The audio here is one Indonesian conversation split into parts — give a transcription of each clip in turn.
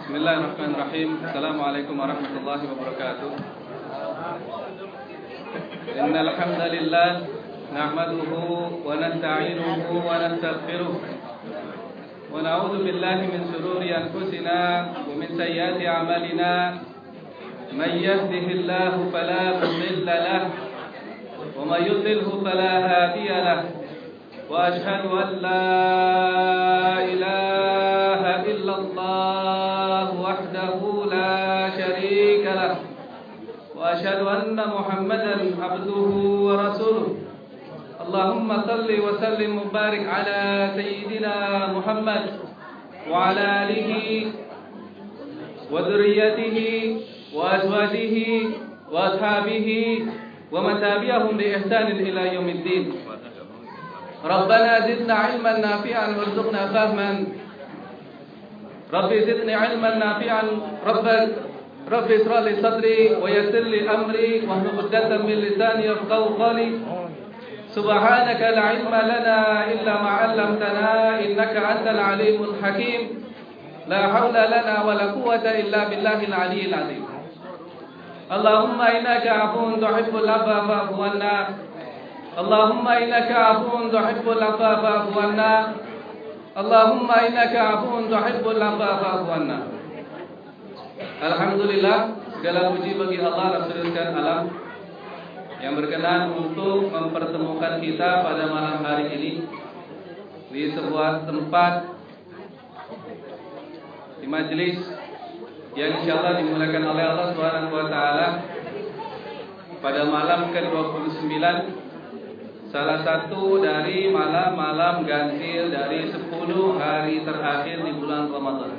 Bismillahirrahmanirrahim. Assalamualaikum warahmatullahi wabarakatuh. Innal hamdalillah nahmaduhu wa nasta'inuhu wa nastaghfiruh wa na'udzu billahi min shururi anfusina wa min sayyiati a'malina. Man yahdihillahu fala mudilla lahu wa man yudlilhu fala hadiya lahu. Wa ashhadu an la ilaha illallah wahdahu la syarika lahu wa ashhadu anna Muhammadan abduhu wa rasuluh. Allahumma salli wa sallim wa barik ala sayyidina Muhammad wa ala alihi wa dhurriyyatihi wa azwajihi wa ashabihi wa man tabi'ahum bi ihsanin ila yaumiddin. Rabbana zidna ilman nafi'an warzuqna fahman. Rabbi zidni ilman nafi'an. Rabbi ishrah li sadri wa yassir li amri wahlul 'uqdatam min lisani yafqahu qawli. Subhanaka la ilma lana illa ma 'allamtana innaka antal alimul hakim. La haula lana wa la quwwata illa billahil aliyyil 'azim. Allahumma innaka 'afuwun tuhibbul 'afwa fa'fu 'anna. Allahumma innaka 'afuwun tuhibbul 'afwa fa'fu 'anna. Allahumma innaka 'afuwun tuhibbul 'afwa fa'fu 'anna. Alhamdulillah, segala puji bagi Allah Rabbul Alam yang berkenan untuk mempertemukan kita pada malam hari ini di sebuah tempat, di majelis yang insyaallah dimuliakan oleh Allah Subhanahu wa taala pada malam ke-29, salah satu dari malam-malam ganjil dari 10 hari terakhir di bulan Ramadan.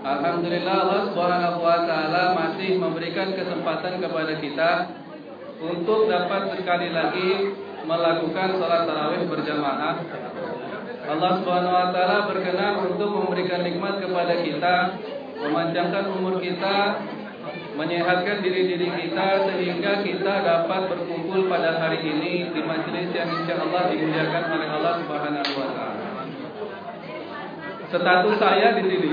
Alhamdulillah, Allah Subhanahu wa taala masih memberikan kesempatan kepada kita untuk dapat sekali lagi melakukan salat tarawih berjamaah. Allah Subhanahu wa taala berkenan untuk memberikan nikmat kepada kita, memanjangkan umur kita, menyehatkan diri-diri kita sehingga kita dapat berkumpul pada hari ini di majelis yang insyaallah dimuliakan oleh Allah Subhanahu wa taala. Status saya di sini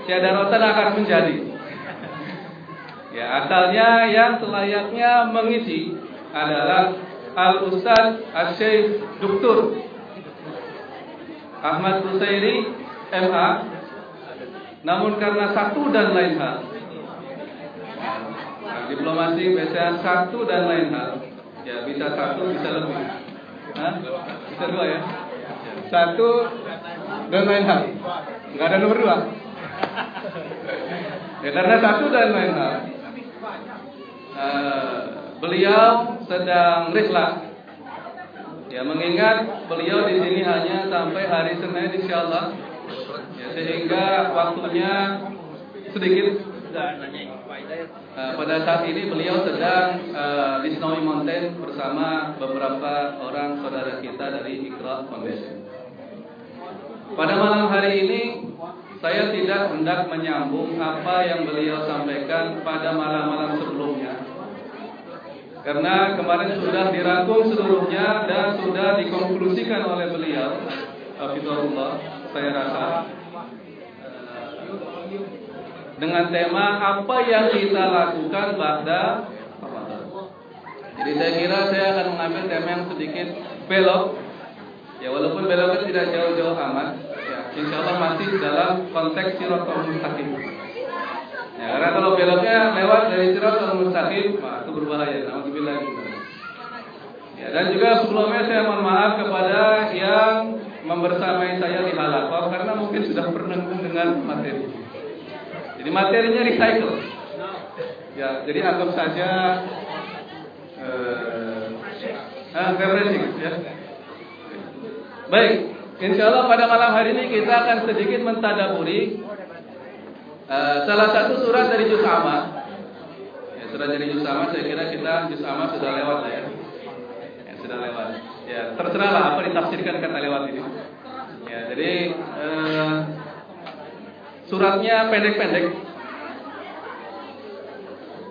tiada rotan akan menjadi. Ya, asalnya yang selayaknya mengisi adalah Al-Ustaz Asy-Syaikh Dr. Ahmad Husairi MA. Namun karena satu dan lain hal, diplomasi biasanya satu dan lain hal, ya bisa satu bisa lebih, bisa dua ya, satu dan lain hal, nggak ada nomor dua. Ya karena satu dan lain hal, beliau sedang rihlah. Ya mengingat beliau di sini hanya sampai hari Senin insyaallah. Ya, sehingga waktunya sedikit. Pada saat ini beliau sedang di Snowy Mountain bersama beberapa orang saudara kita dari Iqra Foundation. Pada malam hari ini saya tidak hendak menyambung apa yang beliau sampaikan pada malam-malam sebelumnya, karena kemarin sudah dirangkum seluruhnya dan sudah dikonklusikan oleh beliau, hafizahullah, saya rasa, dengan tema apa yang kita lakukan pada Ramadan. Jadi saya kira saya akan mengambil tema yang sedikit belok, ya walaupun beloknya tidak jauh-jauh amat, ya insyaallah masih dalam konteks Shirathul Mustaqim. Ya, karena kalau beloknya lewat dari Shirathul Mustaqim, itu berbahaya. Alhamdulillah. Ya, dan juga sebelumnya saya mohon maaf kepada yang membersamai saya di halaqah karena mungkin sudah pernah dengan materi. Jadi materinya recycle. Ya, jadi anggap saja refreshing ya. Baik, insyaallah pada malam hari ini kita akan sedikit mentadaburi salah satu surat dari Juz Amma. Ya, surat dari Juz Amma saya kira kita Juz Amma sudah lewat lah ya. Ya, sudah lewat. Ya, terserahlah apa ditafsirkan kata lewat ini. Ya, jadi suratnya pendek-pendek.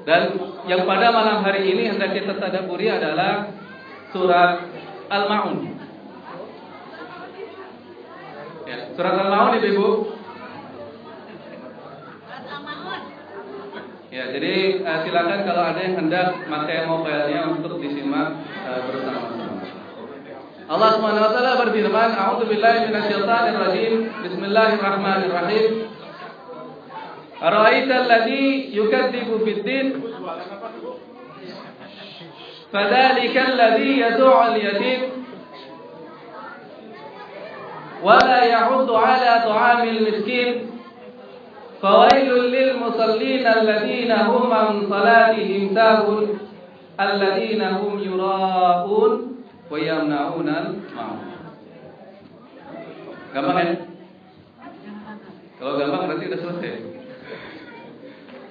Dan yang pada malam hari ini hendak kita tadabburi adalah surat Al-Ma'un. Surat Al-Maun Ibu. Ya, jadi silakan kalau ada yang hendak pakai mobilenya untuk disimak bersama-sama. Allah Subhanahu wa taala berfirman, "A'udzubillahi minasyaitonir rajim. Bismillahirrahmanirrahim. Ara'aital ladzi yukadzibu biddin? Fadzalikal ladzi yad'u'ul yatim wa la yahuddu 'ala ta'amil miskin. Fawailul lil musallin alladziina hum 'an salatihim sahun, alladziina hum yura'un wa yamna'unal ma'un." Gampang ya? Kalau gampang berarti sudah selesai.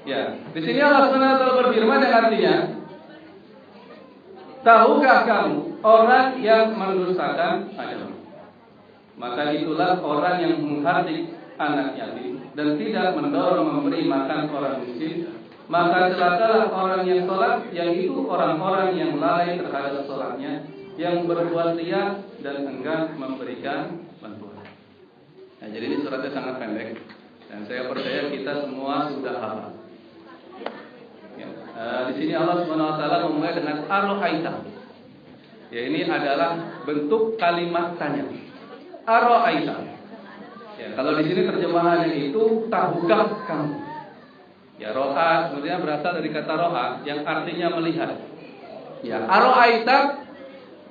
Ya, di sini Allah Subhanahu wa taala berfirman yang artinya, tahukah kamu orang yang mendustakan agama? Maka itulah orang yang menghardik anak yatim dan tidak mendorong memberi makan orang miskin. Maka celakalah orang yang sholat, yang itu orang-orang yang lalai terhadap sholatnya, yang berbuat riya dan enggan memberikan bantuan. Nah, jadi ini suratnya sangat pendek dan saya percaya kita semua sudah hafal. Ya, di sini Allah Subhanahu wa taala memulai dengan ara'aita. Ya, ini adalah bentuk kalimat tanya. Ara'aita. Ya, kalau di sini terjemahannya itu tahukah kamu? Ya, ro'a sebenarnya berasal dari kata ro'a yang artinya melihat. Ya, ara'aita.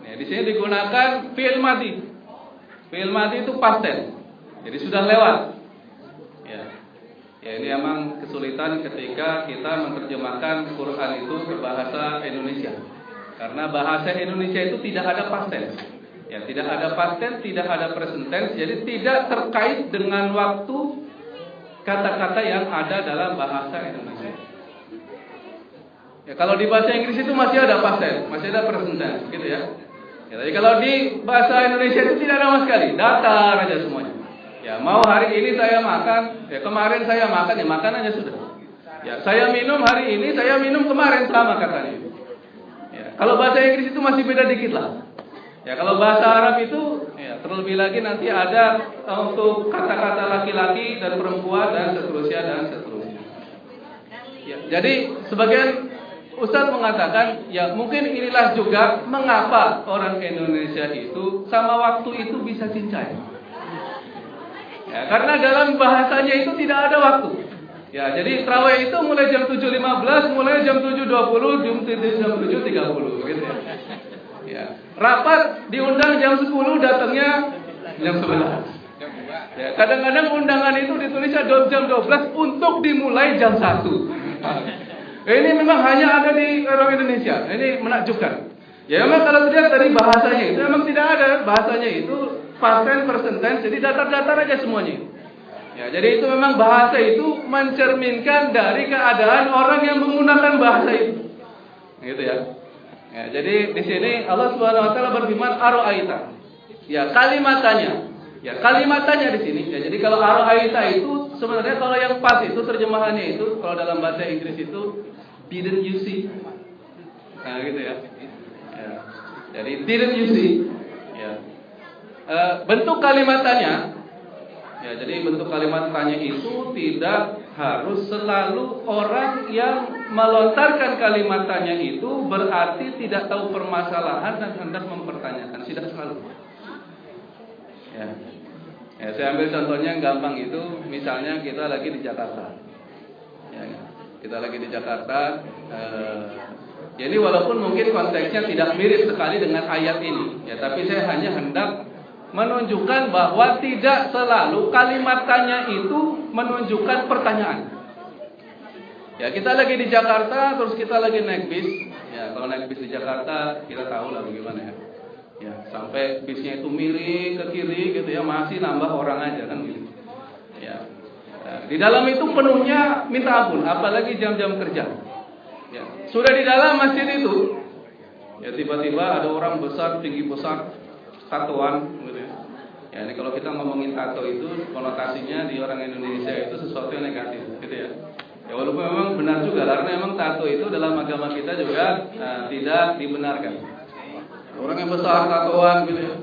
Ya, di sini digunakan fi'il madhi. Fi'il madhi itu past tense. Jadi sudah lewat. Ya. Ya, ini memang kesulitan ketika kita menerjemahkan Quran itu ke bahasa Indonesia. Karena bahasa Indonesia itu tidak ada past tense. Ya, tidak ada past tense, tidak ada present tense, jadi tidak terkait dengan waktu kata-kata yang ada dalam bahasa Indonesia. Ya, kalau di bahasa Inggris itu masih ada past tense, masih ada present tense, gitu ya. Ya, tapi kalau di bahasa Indonesia itu tidak ada sama sekali, datar aja semuanya. Ya, mau hari ini saya makan, ya kemarin saya makan, ya makan aja sudah. Ya, saya minum hari ini, saya minum kemarin, sama katanya. Ya, kalau bahasa Inggris itu masih beda dikit lah. Ya, kalau bahasa Arab itu ya, terlebih lagi nanti ada untuk kata-kata laki-laki dan perempuan dan seterusnya dan seterusnya. Ya, jadi sebagian Ustadz mengatakan ya mungkin inilah juga mengapa orang Indonesia itu sama waktu itu bisa cincai. Ya, karena dalam bahasanya itu tidak ada waktu. Ya, jadi tarawih itu mulai jam 7.15, mulai jam 7.20, jam 7.30 gitu ya. Ya, rapat diundang jam 10, datangnya jam 11. Ya, kadang-kadang undangan itu ditulisnya jam 12 untuk dimulai jam 1. Ini memang hanya ada di orang Indonesia. Ini menakjubkan. Ya, memang kalau dilihat dari bahasanya itu memang tidak ada bahasanya itu past tense, present tense, jadi datar-datar aja semuanya. Ya, jadi itu memang bahasa itu mencerminkan dari keadaan orang yang menggunakan bahasa itu. Gitu ya. Ya, jadi di sini Allah Subhanahu wa taala berfirman ara'aita. Ya, kalimatnya. Ya, kalimatnya di sini. Ya, jadi kalau ara'aita itu sebenarnya kalau yang pas itu terjemahannya itu kalau dalam bahasa Inggris itu didn't you see. Nah, gitu ya. Ya. Jadi didn't you see. Ya. Bentuk kalimatnya. Ya, jadi bentuk kalimat tanya itu tidak harus selalu orang yang melontarkan kalimat tanya itu berarti tidak tahu permasalahan dan hendak mempertanyakan, tidak selalu. Ya. Ya, saya ambil contohnya yang gampang itu, misalnya kita lagi di Jakarta. Ya, kita lagi di Jakarta. Jadi walaupun mungkin konteksnya tidak mirip sekali dengan ayat ini, ya, tapi saya hanya hendak menunjukkan bahwa tidak selalu kalimat tanya itu menunjukkan pertanyaan. Ya, kita lagi di Jakarta, terus kita lagi naik bis. Ya, kalau naik bis di Jakarta, kita tahu lah bagaimana ya. Ya, sampai bisnya itu miring ke kiri gitu ya, masih nambah orang aja kan gitu. Ya. Di dalam itu penuhnya minta ampun, apalagi jam-jam kerja. Ya, sudah di dalam masjid itu, ya tiba-tiba ada orang besar, tinggi besar, tatoan gitu ya. Ya, ini kalau kita ngomongin tato itu konotasinya di orang Indonesia itu sesuatu yang negatif gitu ya. Ya, walaupun memang benar juga karena memang tato itu dalam agama kita juga tidak dibenarkan. Orang yang besar tatoan gitu ya.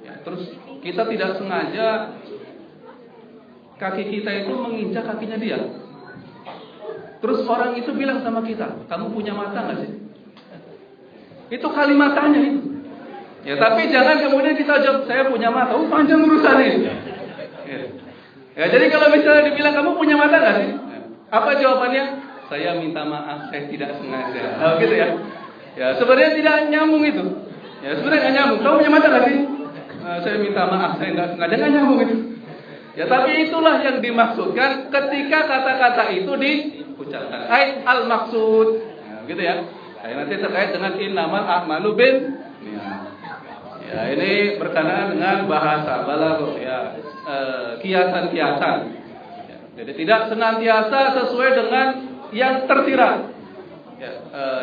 Ya, terus kita tidak sengaja kaki kita itu menginjak kakinya dia. Terus orang itu bilang sama kita, kamu punya mata nggak sih? Itu kalimat tanya itu. Ya, tapi jangan kemudian kita jawab, saya punya mata. Oh, panjang urusannya. Ya, jadi kalau misalnya dibilang kamu punya mata nggak sih? Apa jawabannya? Saya minta maaf, saya tidak sengaja. Oh, gitu ya. Ya, sebenarnya tidak nyambung itu. Ya, sebenarnya nggak nyambung. Kamu punya mata nggak sih? Saya minta maaf, saya nggak sengaja, nggak nyambung itu. Ya, tapi itulah yang dimaksudkan ketika kata-kata itu diucapkan. Al-maksud, ya, gitu ya. Nanti terkait dengan innamal a'malu bin. Ya, ini berkenaan dengan bahasa balaghah, ya, kiasan-kiasan. Ya, jadi tidak senantiasa sesuai dengan yang tersirat, ya,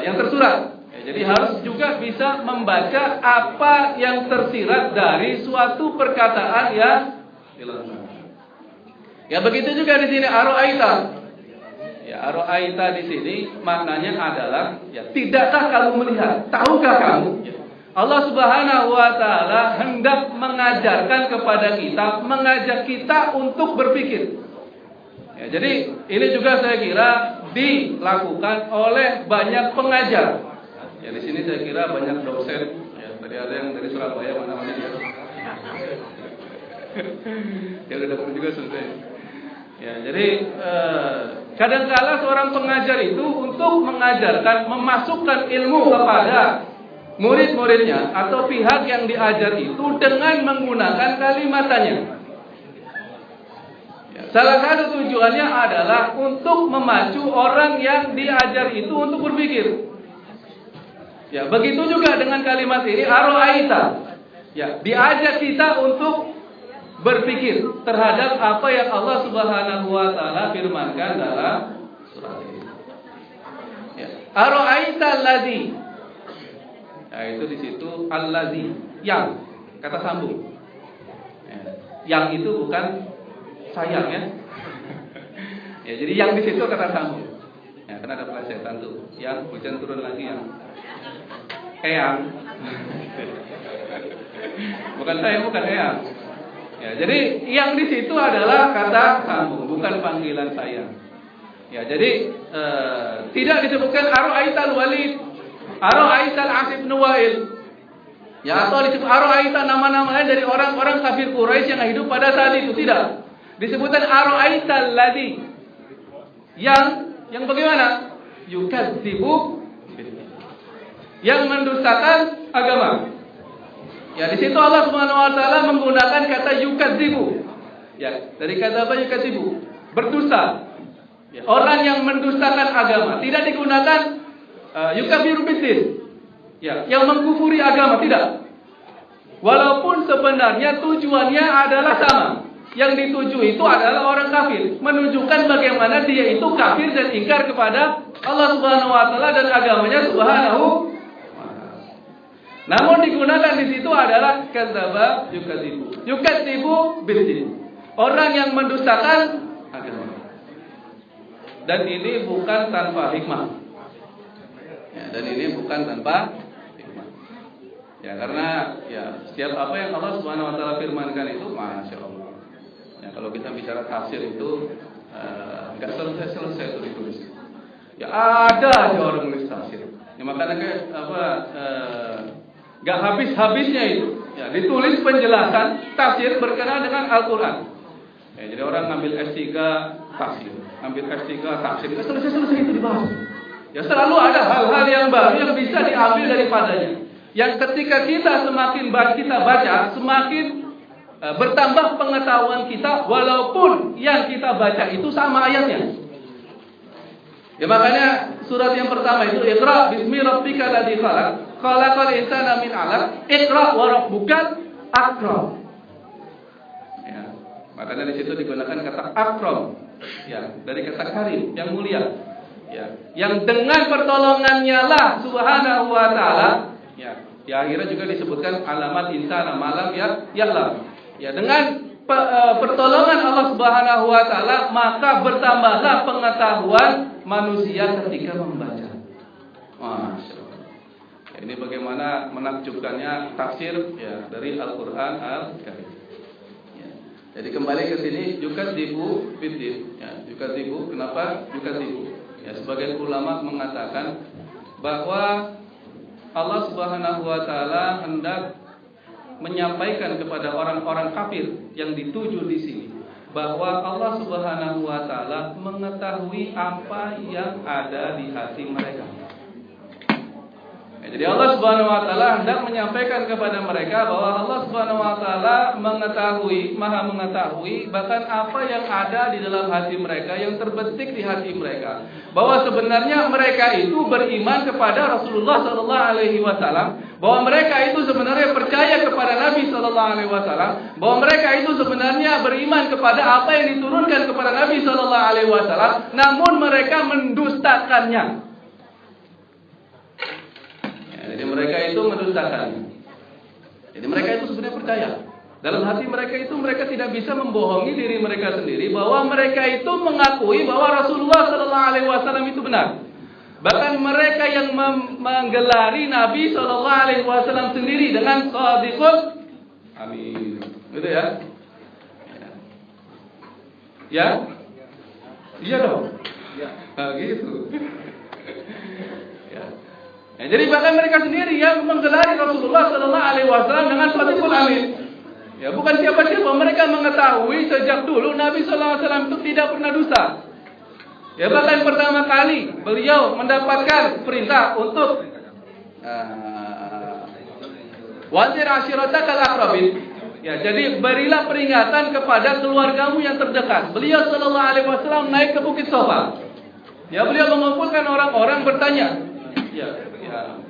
yang tersurat. Ya, jadi harus juga bisa membaca apa yang tersirat dari suatu perkataan yang dilontarkan. Ya, begitu juga di sini aro'aita. Ya, aro'aita di sini maknanya adalah, ya, tidakkah kamu melihat? Tahukah kamu? Ya. Allah Subhanahu wa taala hendak mengajarkan kepada kita, mengajak kita untuk berpikir. Ya, jadi ini juga saya kira dilakukan oleh banyak pengajar. Ya, di sini saya kira banyak dosen. Ya, tadi ada yang dari Surabaya, mana dia? Ya udah dapat juga selesai. Ya, jadi kadangkala seorang pengajar itu untuk mengajarkan, memasukkan ilmu kepada murid-muridnya atau pihak yang diajar itu dengan menggunakan kalimatnya. Ya, salah satu tujuannya adalah untuk memacu orang yang diajar itu untuk berpikir. Ya, begitu juga dengan kalimat ini aro'aita. Ya, diajak kita untuk berpikir terhadap apa yang Allah Subhanahu wa taala firmankan dalam surat ini. Ya, aro'aita allazi. Nah, itu di situ allazi, yang kata sambung. Ya, yang itu bukan sayang, ya. Ya, jadi yang di situ kata sambung. Ya, karena ada plesetan tuh. Yang hujan turun lagi yang eyang. Bukan sayang, bukan eyang. Ya, jadi yang di situ adalah kata sambung, bukan panggilan sayang. Ya, jadi tidak disebutkan aro'aital walid, aro'aital asib nuwail. Ya, atau disebut aro'aita nama-namanya dari orang-orang kafir Quraisy yang hidup pada saat itu, tidak. Disebutkan aro'aital ladzi. Yang bagaimana? Yukadzibu, yang mendustakan agama. Ya, di situ Allah Subhanahu wa taala menggunakan kata yukadzibu. Ya, dari kata apa yukadzibu? Berdusta. Ya, orang yang mendustakan agama, tidak digunakan yukafiru biddin. Ya, yang mengkufuri agama, tidak. Walaupun sebenarnya tujuannya adalah sama. Yang dituju itu adalah orang kafir, menunjukkan bagaimana dia itu kafir dan ingkar kepada Allah Subhanahu wa taala dan agamanya Subhanahu. Namun digunakan di situ adalah kadzdzaba yukadzibu. Yukadzibu biddin. Orang yang mendustakan agama. Dan ini bukan tanpa hikmah. Ya, dan ini bukan tanpa hikmah. Ya, karena ya setiap apa yang Allah Subhanahu wa taala firmankan itu Masya Allah. Ya, kalau kita bicara tafsir itu enggak selesai itu ditulis. Ya ada aja orang nulis tafsir. Ya, makanya kayak apa gak habis-habisnya itu. Ya, ditulis penjelasan tafsir berkenaan dengan Al-Quran. Ya, jadi orang ngambil S3 tafsir, ngambil S3 tafsir, selesai itu dibahas. Ya, selalu ada hal-hal yang baru yang bisa diambil daripadanya. Yang ketika kita semakin kita baca, semakin bertambah pengetahuan kita, walaupun yang kita baca itu sama ayatnya. Ya, makanya surat yang pertama itu Iqra bismi rabbikal ladzi khalaq, khalaqal insana min 'alaq, Iqra wa rabbukal akram. Ya, makanya di situ digunakan kata akram. Ya, dari kata karim, yang mulia. Ya, yang dengan pertolongannya lah Subhanahu wa taala, ya, di akhirnya juga disebutkan alamat insana malam ya ya'lam. Ya, dengan pertolongan Allah Subhanahu wa taala maka bertambahlah pengetahuan manusia ketika membaca. Masya Allah. Ya, ini bagaimana menakjubkannya tafsir ya dari Al-Quran Al-Karim. Ya. Jadi kembali ke sini yukadzibu biddin. Ya, yukadzibu, kenapa yukadzibu? Ya, sebagian ulama mengatakan bahwa Allah Subhanahu wa taala hendak menyampaikan kepada orang-orang kafir yang dituju di sini bahwa Allah Subhanahu wa taala mengetahui apa yang ada di hati mereka. Jadi Allah Subhanahu wa taala hendak menyampaikan kepada mereka bahwa Allah Subhanahu wa taala mengetahui, Maha mengetahui bahkan apa yang ada di dalam hati mereka, yang terbetik di hati mereka. Bahwa sebenarnya mereka itu beriman kepada Rasulullah sallallahu alaihi wasallam, bahwa mereka itu sebenarnya percaya kepada Nabi sallallahu alaihi wasallam, bahwa mereka itu sebenarnya beriman kepada apa yang diturunkan kepada Nabi sallallahu alaihi wasallam, namun mereka mendustakannya. Jadi mereka itu mendustakan. Jadi mereka itu sebenarnya percaya. Dalam hati mereka itu mereka tidak bisa membohongi diri mereka sendiri bahwa mereka itu mengakui bahwa Rasulullah sallallahu alaihi wasallam itu benar. Bahkan mereka yang menggelari Nabi sallallahu alaihi wasallam sendiri dengan shadiqul amin. Gitu ya. Ya? Iya dong. Nah, gitu. Ya, jadi bahkan mereka sendiri yang menggelari Rasulullah sallallahu alaihi wasallam dengan shadiqul amin. Ya, bukan siapa-siapa, mereka mengetahui sejak dulu Nabi sallallahu alaihi wasallam itu tidak pernah dusta. Ya, bahkan pertama kali beliau mendapatkan perintah untuk wazir ashiratakal aqrabin. Ya, jadi berilah peringatan kepada keluargamu yang terdekat. Beliau sallallahu alaihi wasallam naik ke Bukit Safa. Ya, beliau mengumpulkan orang-orang bertanya.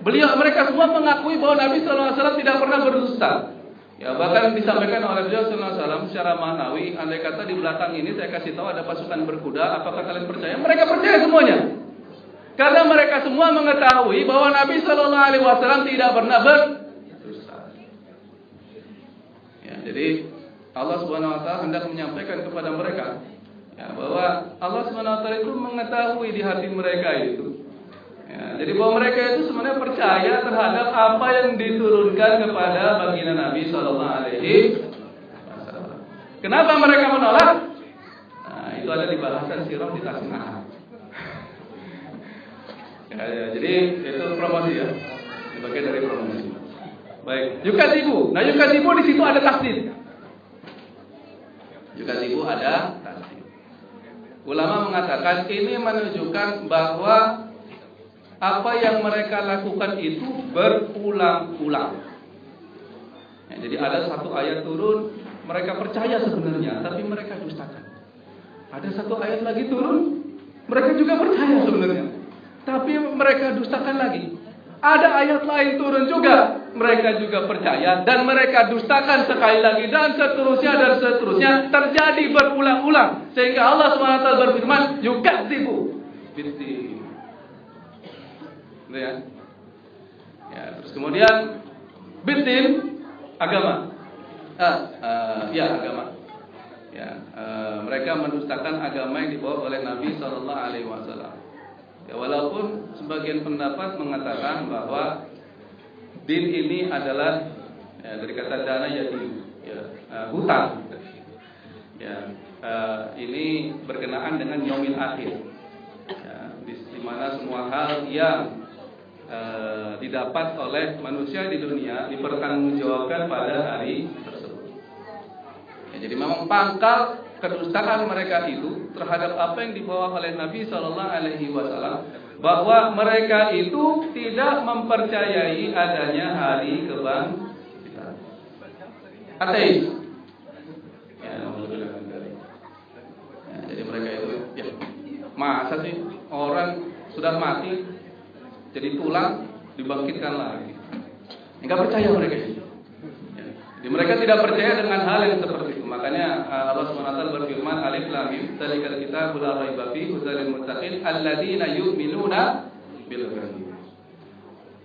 Mereka semua mengakui bahwa Nabi sallallahu alaihi wasallam tidak pernah berdusta. Ya, bahkan disampaikan oleh beliau sallallahu alaihi wasallam secara maknawi, andai kata di belakang ini saya kasih tahu ada pasukan berkuda, apakah kalian percaya? Mereka percaya semuanya. Karena mereka semua mengetahui bahwa Nabi sallallahu alaihi wasallam tidak pernah berdusta. Ya, jadi Allah Subhanahu wa taala hendak menyampaikan kepada mereka ya, bahwa Allah Subhanahu wa taala itu mengetahui di hati mereka itu. Ya, jadi bahwa mereka itu sebenarnya percaya terhadap apa yang diturunkan kepada baginda Nabi sallallahu alaihi wasallam. Kenapa mereka menolak? Nah, itu ada di bahasan sirah di Tasniyah Ahad. Ya, jadi itu promosi ya. Ini bagian dari promosi. Baik, yukadzibu. Nah, yukadzibu di situ ada tasdid. Yukadzibu ada tasdid. Ulama mengatakan ini menunjukkan bahwa apa yang mereka lakukan itu berulang-ulang. Ya, jadi ada satu ayat turun, mereka percaya sebenarnya, tapi mereka dustakan. Ada satu ayat lagi turun, mereka juga percaya sebenarnya, tapi mereka dustakan lagi. Ada ayat lain turun juga, mereka juga percaya dan mereka dustakan sekali lagi dan seterusnya terjadi berulang-ulang sehingga Allah SWT berfirman, yukadzibu biddin. Ya. Ya, terus kemudian biddin agama. Agama. Ya, mereka mendustakan agama yang dibawa oleh Nabi sallallahu alaihi wasallam. Ya, walaupun sebagian pendapat mengatakan bahwa din ini adalah dari kata dana hutang. Ya, ini berkenaan dengan yaumil akhir. Ya, di mana semua hal yang didapat oleh manusia di dunia dipertanggungjawabkan pada hari tersebut. Ya, jadi memang pangkal kedustaan mereka itu terhadap apa yang dibawa oleh Nabi sallallahu alaihi wasallam, bahwa mereka itu tidak mempercayai adanya hari kebangkitan. Ateis. Ya, jadi mereka itu masa sih orang sudah mati jadi tulang dibangkitkan lagi. Enggak percaya mereka itu. Jadi mereka tidak percaya dengan hal yang seperti itu. Makanya Allah SWT berfirman, Alif Lam Mim, Dzalikal kitabul la raiba fihi hudan lil muttaqin alladzina yu'minuna bil ghaib.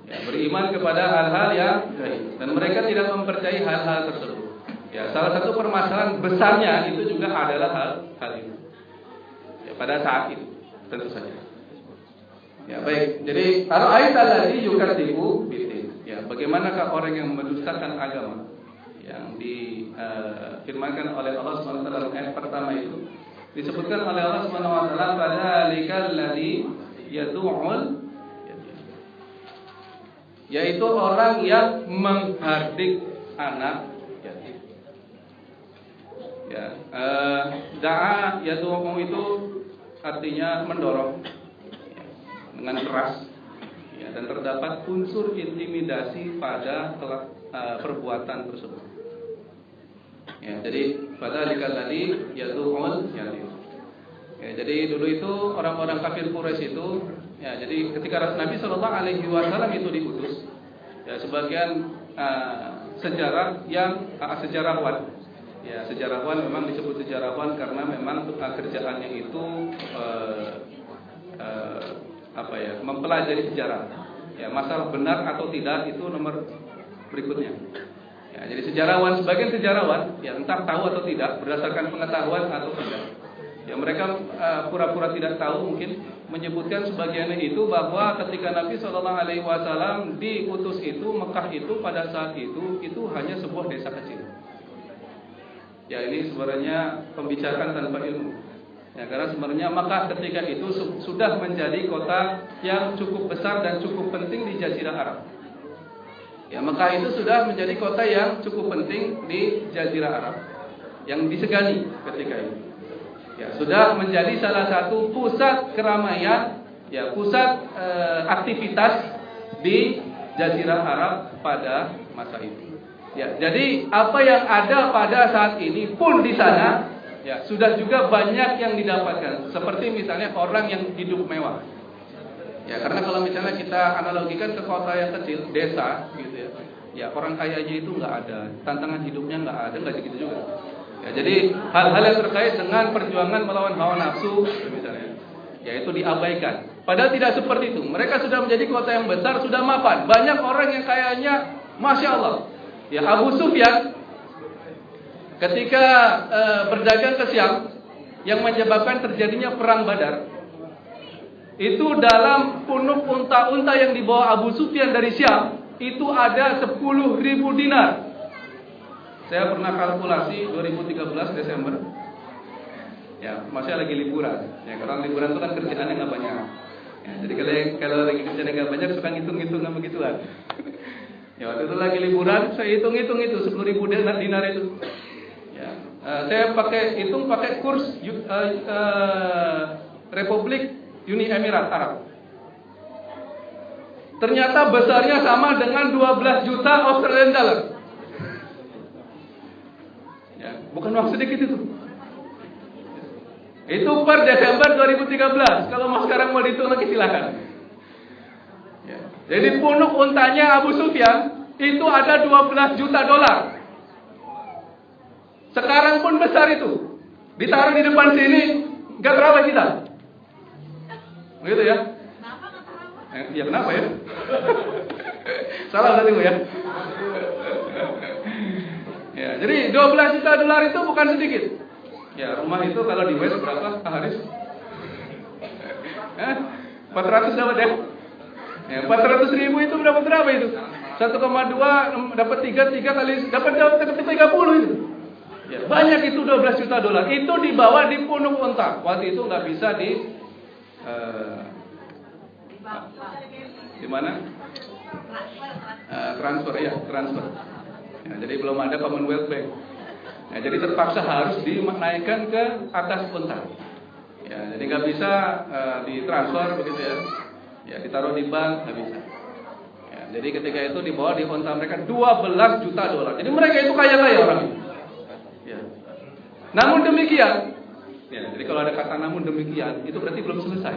Ya, beriman kepada hal-hal yang gaib dan mereka tidak mempercayai hal-hal tersebut. Ya, salah satu permasalahan besarnya itu juga adalah hal itu. Ya, pada saat itu tentu saja. Ya, baik. Jadi ara'aita allazi yukadzibu biddin. Ya, bagaimanakah orang yang mendustakan agama? yang difirmankan oleh Allah Subhanahu wa taala dalam ayat pertama itu disebutkan oleh Allah Subhanahu wa taala fadzalikal ladzi yad'ul, yaitu orang yang menghardik anak yatim. Ya, da'a yad'u itu artinya mendorong dengan keras, ya, dan terdapat unsur intimidasi pada perbuatan tersebut. Ya, jadi fadzalikal ladzi yad'ul yatim. Ya, jadi dulu itu orang-orang kafir Quraisy itu, ya, jadi ketika Nabi Shallallahu Alaihi Wasallam itu diutus, ya, sebagian sejarah yang sejarawan, ya, sejarawan memang disebut sejarawan karena memang kerjaannya itu mempelajari sejarah, ya, masalah benar atau tidak itu nomor berikutnya. Ya, jadi sebagian sejarawan, ya, entah tahu atau tidak berdasarkan pengetahuan atau tidak, ya, mereka pura-pura tidak tahu, mungkin menyebutkan sebagiannya itu bahwa ketika Nabi Shallallahu Alaihi Wasallam diutus itu, Mekah itu pada saat itu hanya sebuah desa kecil. Ya, ini sebenarnya pembicaraan tanpa ilmu. Ya, karena sebenarnya Mekah ketika itu sudah menjadi kota yang cukup besar dan cukup penting di Jazirah Arab. Ya, Mekah itu sudah menjadi kota yang cukup penting di Jazirah Arab, yang disegani ketika itu. Ya, sudah menjadi salah satu pusat keramaian, ya, pusat aktivitas di Jazirah Arab pada masa itu. Ya, jadi apa yang ada pada saat ini pun di sana, ya, sudah juga banyak yang didapatkan. Seperti misalnya orang yang hidup mewah. Ya, karena kalau misalnya kita analogikan ke kota yang kecil, desa, gitu ya. Ya, orang kayanya itu nggak ada, tantangan hidupnya nggak ada, nggak gitu juga. Ya, jadi hal-hal yang terkait dengan perjuangan melawan hawa nafsu, misalnya, ya, itu diabaikan. Padahal tidak seperti itu. Mereka sudah menjadi kota yang besar, sudah mapan. Banyak orang yang kayaknya, masya Allah. Ya, Abu Sufyan ketika berdagang ke Syam, yang menyebabkan terjadinya perang Badar, itu dalam punuk unta-unta yang dibawa Abu Sufyan dari Syam, itu ada 10.000 dinar. Saya pernah kalkulasi 2013 Desember. Ya, masih lagi liburan. Ya, karena liburan itu kan kerjaannya nggak banyak. Ya, jadi kalau lagi kerjaan nggak banyak suka ngitung-ngitung sama begituan. Ya, waktu itu lagi liburan, saya hitung-hitung itu 10.000 dinar itu. Ya, saya pakai kurs Republik Uni Emirat Arab. Ternyata besarnya sama dengan 12 juta Australian dollar. Ya, bukan uang sedikit itu. Itu per Desember 2013. Kalau mau sekarang mau dihitung lagi silakan. Ya. Jadi punuk untanya Abu Sufyan itu ada 12 juta dolar. Sekarang pun besar itu. Ditaruh di depan sini, nggak terawih kita. Begitu ya? Ya kenapa ya? Salah tadi Bu ya. Ya, jadi 12 juta dolar itu bukan sedikit. Ya, rumah itu kalau di West berapa Haris? 400 dapat ya? Ya, 400 ribu itu dapat berapa itu? 1,2 dapat 3 kali dapat 30 itu. Ya, banyak itu 12 juta dolar. Itu dibawa di punuk unta. Waktu itu nggak bisa di mana? Transfer. Ya, jadi belum ada Commonwealth Bank. Ya, jadi terpaksa harus dinaikkan ke atas unta. Ya, jadi nggak bisa ditransfer begitu ya. Ya, ditaruh di bank nggak bisa. Ya, jadi ketika itu dibawa di unta mereka 12 juta dolar. Jadi mereka itu kaya orang ini. Ya. Namun demikian, ya, jadi kalau ada kata namun demikian itu berarti belum selesai.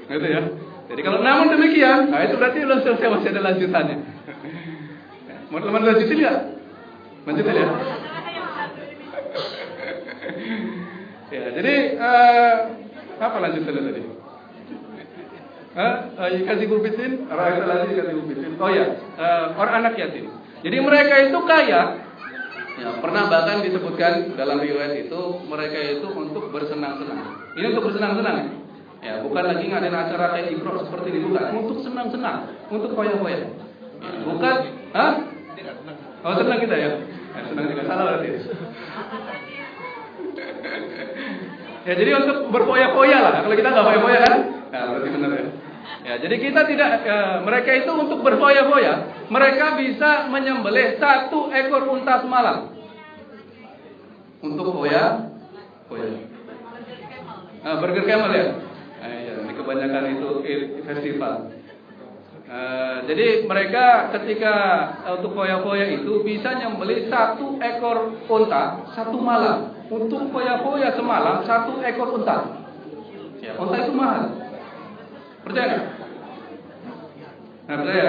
Gitu ya. Jadi kalau namun demikian, nah itu berarti belum selesai, masih ada lanjutannya. Mau teman lanjutin nggak? Lanjutin ya. Ya, jadi apa lanjutannya tadi? Kasih bubitin, oh ya, orang anak yatim. Jadi mereka itu kaya. Ya, pernah bahkan disebutkan dalam riwayat itu mereka itu untuk bersenang-senang. Ini untuk bersenang-senang. Ya, bukan lagi ngadain acara kayak Ibro seperti ini, bukan. Untuk senang-senang, untuk koyak-koyak. Ya, bukan, Oh senang kita ya. Senang juga salah berarti. Ya, jadi untuk berfoya-foya lah. Kalau kita nggak foya-foya kan? Nah, berarti benar ya. Ya, jadi kita tidak, mereka itu untuk berfoya-foya. Mereka bisa menyembelih 1 ekor unta semalam. Untuk foya. Burger Camel ya. Ya, ini kebanyakan itu festival. Jadi mereka ketika untuk foya-foya itu bisa nyembelih 1 ekor unta 1 malam. Untuk foya-foya semalam 1 ekor unta. Ya, unta itu mahal. Percaya nggak? Nah, percaya?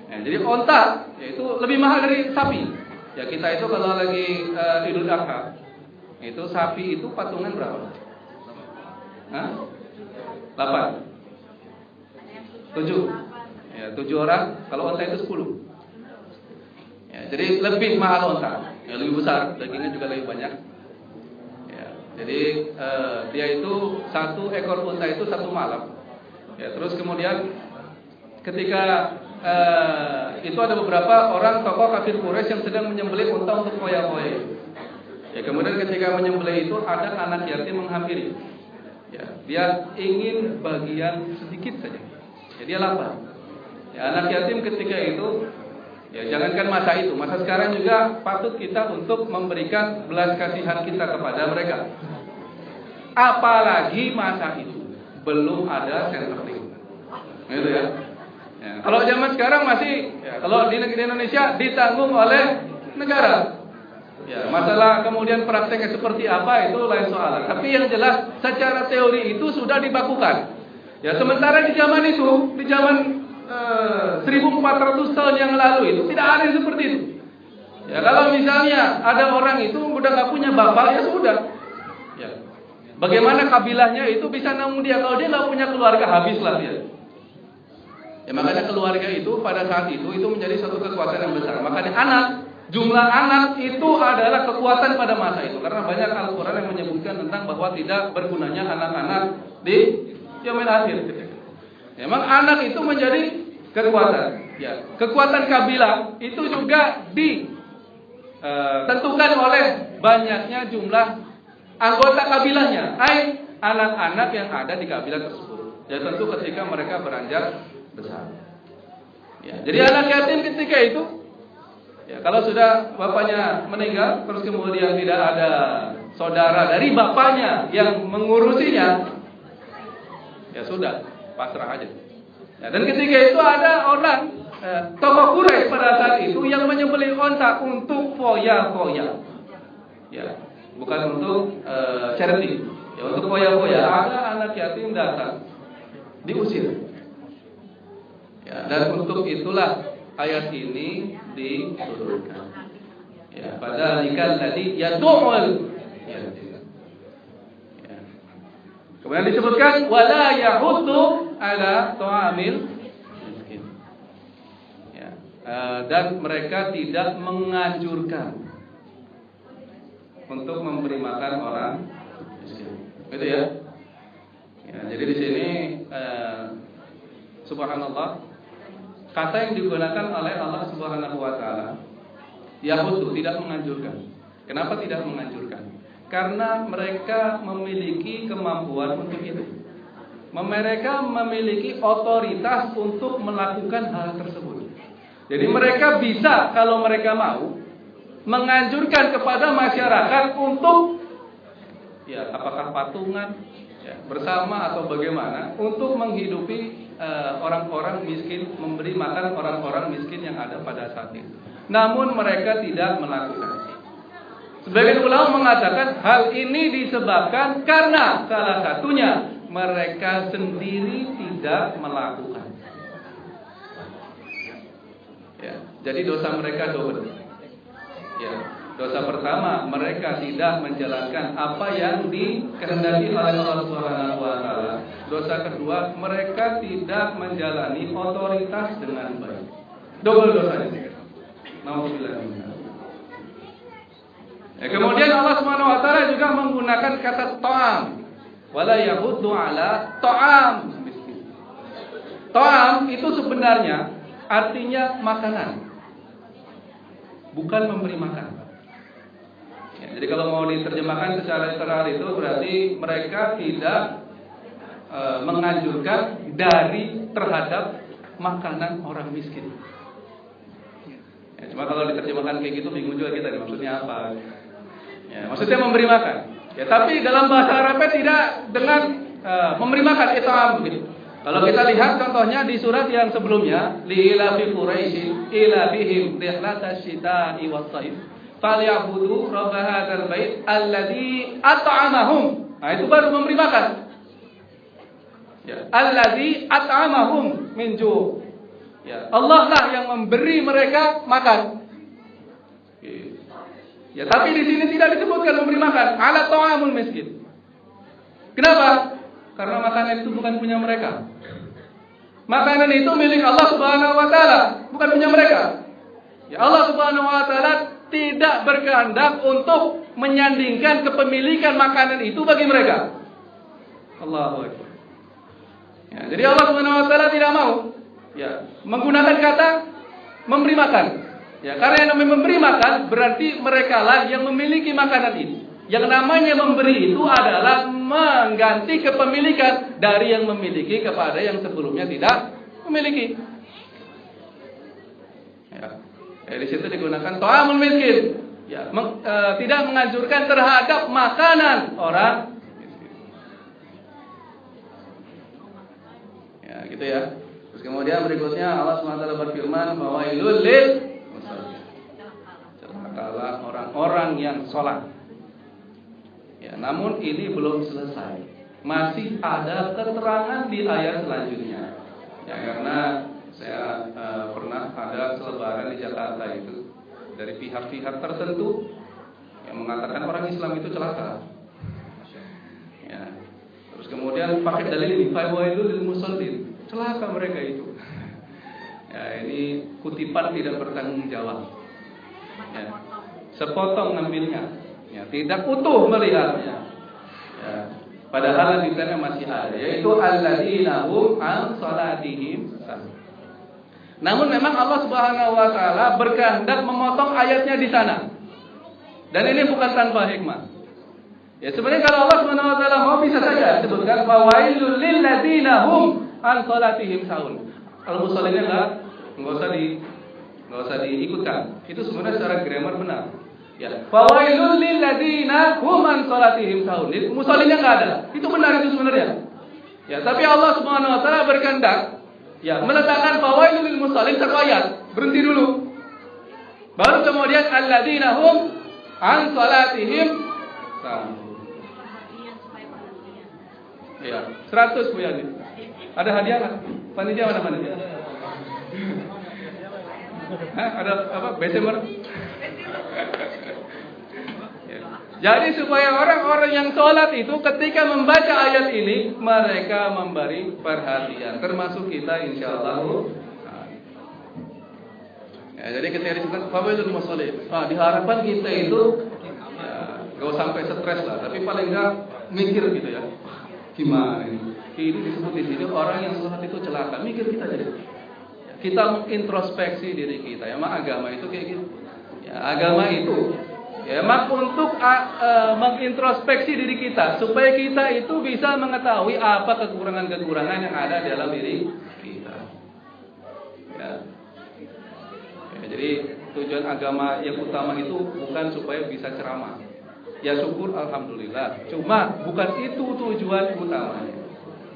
Ya, jadi unta itu lebih mahal dari sapi. Ya, kita itu kalau lagi Idul Adha, itu sapi itu patungan berapa? 8, 7. Ya, 7 orang. Kalau unta itu 10. Ya, jadi lebih mahal unta. Ya, lebih besar, dagingnya juga lebih banyak. Ya, jadi dia itu 1 ekor unta itu 1 malam. Ya, terus kemudian ketika itu ada beberapa orang tokoh kafir Quraisy yang sedang menyembelih unta untuk foya-foya. Ya, kemudian ketika menyembelih itu ada anak yatim menghampiri. Ya, dia ingin bagian sedikit saja. Ya, dia lapar. Ya, anak yatim ketika itu, ya jangankan masa itu, masa sekarang juga patut kita untuk memberikan belas kasihan kita kepada mereka. Apalagi masa itu belum ada Centerlink, gitu ya. Ya, kalau zaman sekarang masih, ya, kalau di negeri Indonesia ditanggung oleh negara. Ya, masalah kemudian prakteknya seperti apa itu lain soal. Tapi yang jelas secara teori itu sudah dibakukan. Ya, sementara di zaman itu, di zaman 1400 tahun yang lalu itu tidak ada yang seperti itu. Ya, kalau misalnya ada orang itu udah nggak punya bapak, ya sudah. Ya, bagaimana kabilahnya itu bisa nanggung dia? Kalau dia nggak punya keluarga, habislah dia. Ya, makanya keluarga itu pada saat itu menjadi suatu kekuatan yang besar. Makanya jumlah anak itu adalah kekuatan pada masa itu. Karena banyak Al-Quran yang menyebutkan tentang bahwa tidak bergunanya anak-anak di yaumil akhir. Memang anak itu menjadi kekuatan. Ya, kekuatan kabilah itu juga ditentukan oleh banyaknya jumlah anggota kabilahnya, anak-anak yang ada di kabilah tersebut. Ya, tentu ketika mereka beranjak besar. Ya, jadi anak yatim ketika itu, ya, kalau sudah bapaknya meninggal, terus kemudian tidak ada saudara dari bapaknya yang mengurusinya, ya sudah, pasrah aja. Ya, dan ketika itu ada orang tokoh Quraisy pada saat itu yang menyembelih unta untuk foya-foya. Ya, bukan untuk charity. Ya, untuk foya-foya. Ada anak yatim datang, diusir. Ya, dan untuk itulah ayat ini diturunkan. Ya, padzalikal ladzi yad'ul. Ya. Kemudian disebutkan wala yahuddu ala ta'amil miskin. Ya, dan mereka tidak menganjurkan untuk memberi makan orang miskin. Gitu ya. Ya, jadi di sini subhanallah, kata yang digunakan oleh Allah Subhanahu wa taala, yahuddu, tidak menganjurkan. Kenapa tidak menganjurkan? Karena mereka memiliki kemampuan untuk itu. Mereka memiliki otoritas untuk melakukan hal tersebut. Jadi mereka bisa, kalau mereka mau, menganjurkan kepada masyarakat untuk, ya, apakah patungan, ya, bersama atau bagaimana, untuk menghidupi orang-orang miskin, memberi makan orang-orang miskin yang ada pada saat itu. Namun mereka tidak melakukan. Sebagian ulama mengatakan hal ini disebabkan karena salah satunya mereka sendiri tidak melakukan. Ya, jadi dosa mereka double. Ya, dosa pertama, mereka tidak menjalankan apa yang dikehendaki oleh Allah Subhanahu wa taala. Dosa kedua, mereka tidak menjalani otoritas dengan baik. Double dosanya. Nauzubillah. Ya, kemudian Allah Subhanahu wa taala juga menggunakan kata ta'am. Wala yahuddu ala ta'am miskin. Ta'am itu sebenarnya artinya makanan. Bukan memberi makan. Jadi kalau mau diterjemahkan secara literal itu berarti mereka tidak menganjurkan dari terhadap makanan orang miskin. Ya, cuma kalau diterjemahkan kayak gitu bingung juga kita, maksudnya apa? Ya, maksudnya memberi makan. Ya, tapi dalam bahasa Arabnya tidak dengan memberi makan it'am gitu. Kalau kita lihat contohnya di surat yang sebelumnya, li ilafi quraisy ila bihim rihlatash shita'i was-shaif falyabudu rabb hadzal bait alladzi at'amahum. Nah, itu baru memberi makan. Ya, alladzi at'amahum min ju'. Ya, Allah lah yang memberi mereka makan. Ya, tapi di sini tidak disebutkan memberi makan, ala ta'amul miskin. Kenapa? Karena makanan itu bukan punya mereka. Makanan itu milik Allah Subhanahu wa taala, bukan punya mereka. Ya, Allah Subhanahu wa taala tidak berkehendak untuk menyandingkan kepemilikan makanan itu bagi mereka. Allahu Akbar. Ya, jadi Allah Subhanahu wa taala tidak mau ya menggunakan kata memberi makan. Ya, karena yang namanya memberi makan berarti mereka lah yang memiliki makanan ini. Yang namanya memberi itu adalah mengganti kepemilikan dari yang memiliki kepada yang sebelumnya tidak memiliki. Ya, di situ digunakan ta'amul miskin. Ya, tidak menganjurkan terhadap makanan orang miskin. Ya, gitu ya. Terus kemudian berikutnya Allah SWT berfirman bahwa fawailul lil musallin. Celakalah orang-orang yang sholat. Ya, namun ini belum selesai. Masih ada keterangan di ayat selanjutnya. Ya, karena saya pernah ada selebaran di Jakarta itu dari pihak-pihak tertentu yang mengatakan orang Islam itu celaka. Ya. Terus kemudian pakai dalil ini, fawailul lil musallin. Celaka mereka itu. Ya, ini kutipan tidak bertanggung jawab. Ya. Sepotong ngambilnya. Ya, tidak utuh melihatnya. Ya. Padahal di sana masih ada, yaitu alladzina hum an salatihim. Namun memang Allah Subhanahu wa taala berkehendak memotong ayatnya di sana. Dan ini bukan tanpa hikmah. Ya, sebenarnya kalau Allah Subhanahu wa taala mau bisa saja sebutkan fawailul lil ladzina hum an salatihim sahun. Kalau musallinnya enggak usah diikutkan. Itu sebenarnya secara grammar benar. Ya, fawailul lil ladzina hum an salatihim sahun. Musallinnya enggak ada. Itu benar itu sebenarnya. Ya, tapi Allah Subhanahu wa taala berkehendak ya meletakkan fawailul lil musallin satu ayat. Berhenti dulu. Baru kemudian alladzina hum an salatihim sahun. Ya, 100 Bu Yani. Ada hadiah enggak? Panitia mana panitia? Ada apa? Besemer? Jadi supaya orang-orang yang sholat itu ketika membaca ayat ini mereka memberi perhatian, termasuk kita insyaallah. Ya, jadi ketika disebut fawailul musallin, diharapkan kita itu ya, gak sampai stres lah, tapi paling enggak mikir gitu ya. Gimana ini? Ini disebut di sini orang yang sholat itu celaka. Mikir kita jadi. Kita mengintrospeksi diri kita. Ya, mak agama itu kayak gitu. Ya, agama itu ya mak untuk mengintrospeksi diri kita supaya kita itu bisa mengetahui apa kekurangan-kekurangan yang ada dalam diri kita. Ya. Ya, jadi tujuan agama yang utama itu bukan supaya bisa ceramah. Ya syukur alhamdulillah. Cuma bukan itu tujuan utamanya.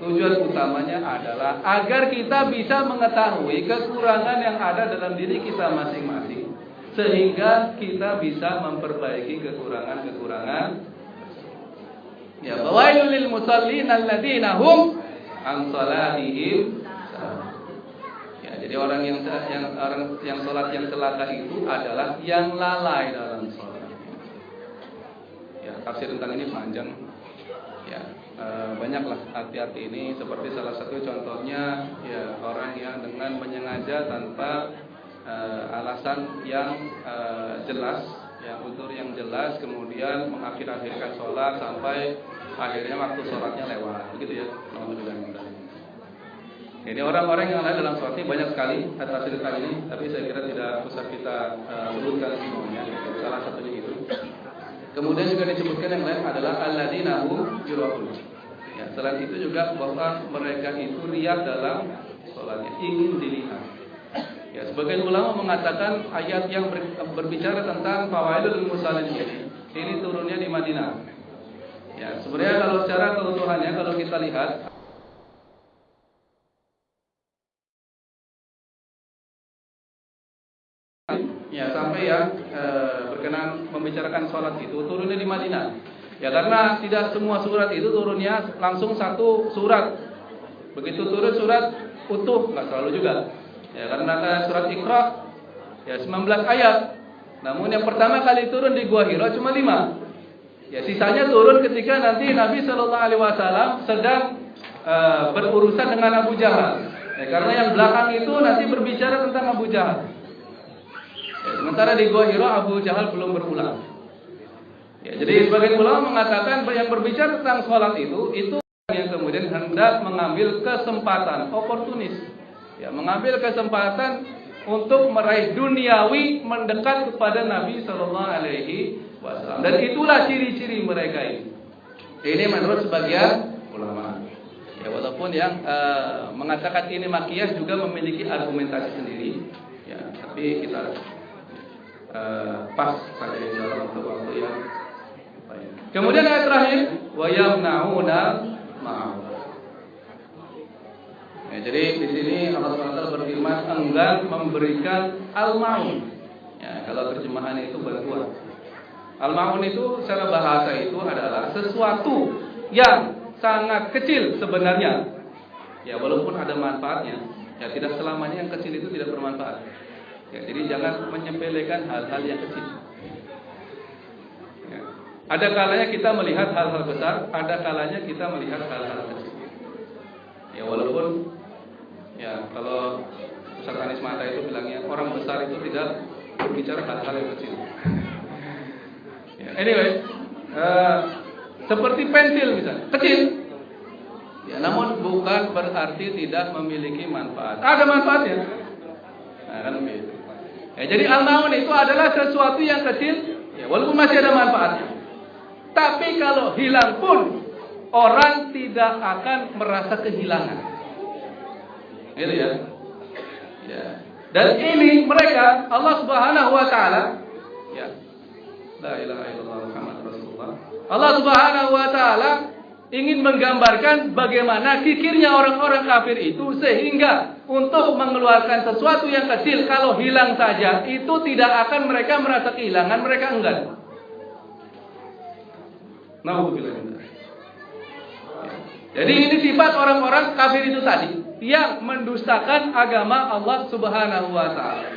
Tujuan utamanya adalah agar kita bisa mengetahui kekurangan yang ada dalam diri kita masing-masing, sehingga kita bisa memperbaiki kekurangan-kekurangan. Ya, fawailul lil musallin alladzina hum an salatihim. Ya, jadi orang yang salat yang celaka itu adalah yang lalai dalam salat. Ya, tafsir tentang ini panjang. Ya, banyaklah arti-arti ini. Seperti salah satu contohnya, ya orang yang dengan menyengaja tanpa alasan yang jelas, ya udzur yang jelas, kemudian mengakhirkan sholat sampai akhirnya waktu sholatnya lewat, begitu ya. Ini orang-orang yang ada dalam sholat ini banyak sekali tafsir tentang ini, tapi saya kira tidak usah kita sebutkan semuanya. Salah satunya itu. Kemudian juga disebutkan yang lain adalah alladzina hum yura'un. Ya, selain itu juga bahwa mereka itu riya dalam salatnya, ingin dilihat. Ya, sebagian ulama mengatakan ayat yang berbicara tentang fawailul musallin ini turunnya di Madinah. Ya, sebenarnya kalau secara keutuhannya kalau kita lihat ya sampai yang berkenan membicarakan sholat itu turunnya di Madinah. Ya karena tidak semua surat itu turunnya langsung satu surat. Begitu turun surat utuh nggak selalu juga. Ya karena surat Iqra ya 19 ayat. Namun yang pertama kali turun di Gua Hira cuma 5. Ya sisanya turun ketika nanti Nabi Shallallahu Alaihi Wasallam sedang berurusan dengan Abu Jahal. Ya, karena yang belakang itu nanti berbicara tentang Abu Jahal. Ya, sementara di Gua Hira Abu Jahal belum berulang. Ya, jadi sebagian ulama mengatakan yang berbicara tentang sholat itu yang kemudian hendak mengambil kesempatan, oportunis, ya, mengambil kesempatan untuk meraih duniawi mendekat kepada Nabi Shallallahu Alaihi Wasallam. Dan itulah ciri-ciri mereka ini. Ini menurut sebagian ulama. Ya, walaupun yang mengatakan ini makiyah juga memiliki argumentasi sendiri. Ya, tapi kita pas saja dalam waktu yang baik. Kemudian ayat terakhir, wa yamna'una ma'ahu. Ya, jadi di sini Allah SWT berfirman enggan memberikan al-ma'un. Ya, kalau terjemahan itu bantuan. Al-ma'un itu secara bahasa itu adalah sesuatu yang sangat kecil sebenarnya. Ya, walaupun ada manfaatnya, ya tidak selamanya yang kecil itu tidak bermanfaat. Ya, jadi jangan menyepelekan hal-hal yang kecil. Ya. Ada kalanya kita melihat hal-hal besar, ada kalanya kita melihat hal-hal kecil. Ya walaupun ya kalau Ustaz Anies Mata itu bilangnya orang besar itu tidak berbicara hal-hal yang kecil. Ya, anyway, seperti pensil misalnya, kecil. Ya, namun bukan berarti tidak memiliki manfaat. Ada manfaatnya. Nah, kan begitu. Ya, jadi al-ma'un itu adalah sesuatu yang kecil, ya, walaupun masih ada manfaatnya. Tapi kalau hilang pun orang tidak akan merasa kehilangan. Gitu ya. Ya. Dan ini mereka Allah Subhanahu wa taala, ya. La ilaha illallah Muhammad Rasulullah. Allah Subhanahu wa taala ingin menggambarkan bagaimana kikirnya orang-orang kafir itu sehingga untuk mengeluarkan sesuatu yang kecil kalau hilang saja itu tidak akan mereka merasa kehilangan, mereka enggan. Jadi ini sifat orang-orang kafir itu tadi yang mendustakan agama Allah Subhanahu wa taala.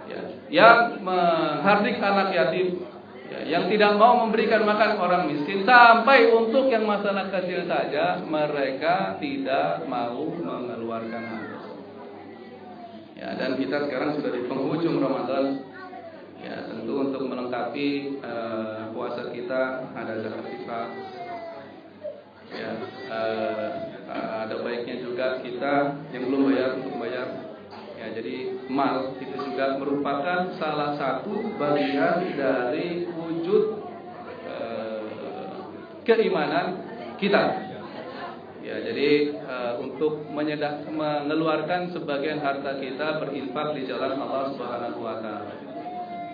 Ya, yang menghardik anak yatim, ya, yang tidak mau memberikan makan orang miskin, sampai untuk yang masalah kecil saja mereka tidak mau mengeluarkan harta. Ya, dan kita sekarang sudah di penghujung Ramadan. Ya, tentu untuk melengkapi puasa kita ada zakat fitrah. Ya, ada baiknya juga kita yang belum bayar untuk bayar. Ya, jadi mal itu juga merupakan salah satu bagian dari wujud keimanan kita. Ya, jadi untuk mengeluarkan sebagian harta kita berinfak di jalan Allah Subhanahu wa taala.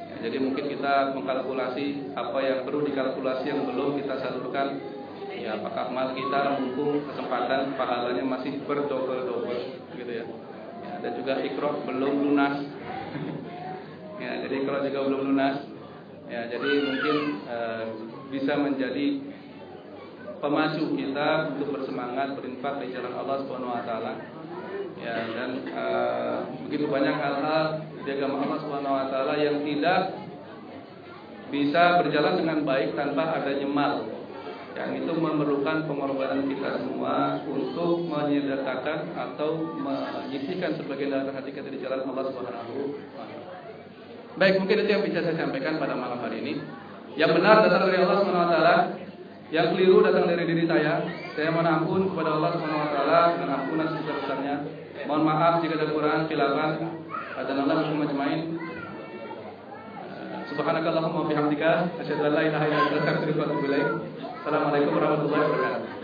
Ya, jadi mungkin kita mengkalkulasi apa yang perlu dikalkulasi yang belum kita salurkan. Ya, apakah mal kita mumpung kesempatan pahalanya masih berdobel-dobel gitu ya. Ya, dan juga Iqra belum lunas. Ya, jadi Iqra juga belum lunas. Ya, jadi mungkin bisa menjadi pemacu kita untuk bersemangat berinfak di jalan Allah Subhanahu wa taala. Ya, dan begitu banyak hal-hal di agama Allah Subhanahu wa taala yang tidak bisa berjalan dengan baik tanpa adanya mal. Yang itu memerlukan pengorbanan kita semua untuk menyedekahkan atau menyisihkan sebagian dari hati kita di jalan Allah Subhanahu wa taala. Baik, mungkin itu yang bisa saya sampaikan pada malam hari ini. Yang benar datang dari Allah Subhanahu wa taala. Yang keliru datang dari diri saya. Saya mohon ampun kepada Allah Subhanahu wa taala dengan ampunan sebesar-besarnya. Mohon maaf jika ada kekurangan, khilafan. Hadanallahu wa majma'in. Subhanakallahumma wa bihamdika asyhadu an la ilaha illa anta astaghfiruka wa atubu ilaik. Assalamualaikum warahmatullahi wabarakatuh.